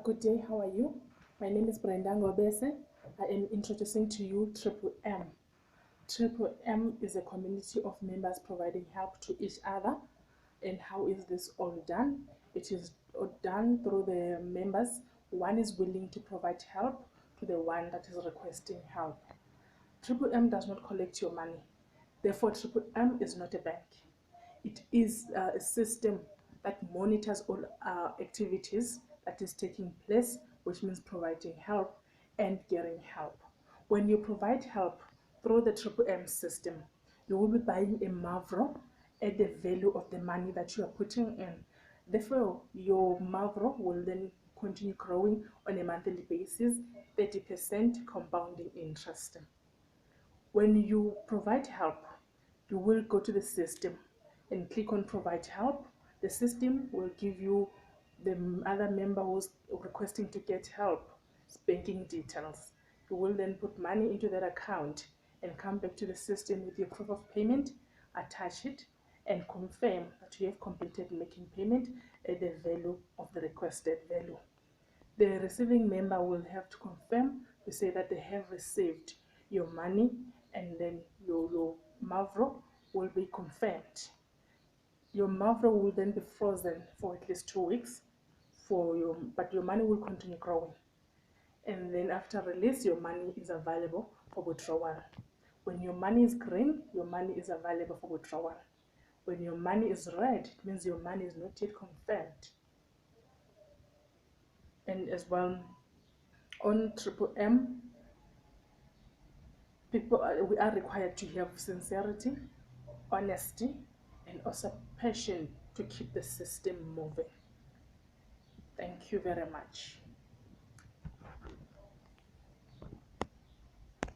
Good day, how are you? My name is Brenda Ngobese. I am introducing to you Triple M. Triple M is a community of members providing help to each other. And how is this all done? It is done through the members. One is willing to provide help to the one that is requesting help. Triple M does not collect your money. Therefore, Triple M is not a bank. It is a system that monitors all activities that is taking place, which means providing help and getting help. When you provide help through the Triple M system, you will be buying a Mavro at the value of the money that you are putting in. Therefore, your Mavro will then continue growing on a monthly basis, 30% compounding interest. When you provide help, you will go to the system and click on provide help. The system will give you the other member who's requesting to get help banking details. You will then put money into that account and come back to the system with your proof of payment, attach it, and confirm that you have completed making payment at the value of the requested value. The receiving member will have to confirm to say that they have received your money, and then your Mavro will be confirmed. Your Mavro will then be frozen for at least 2 weeks but your money will continue growing. And then after release, your money is available for withdrawal. When your money is green, your money is available for withdrawal. When your money is red, it means your money is not yet confirmed. And as well, on Triple M, we are required to have sincerity, honesty, and also passion to keep the system moving. Thank you very much.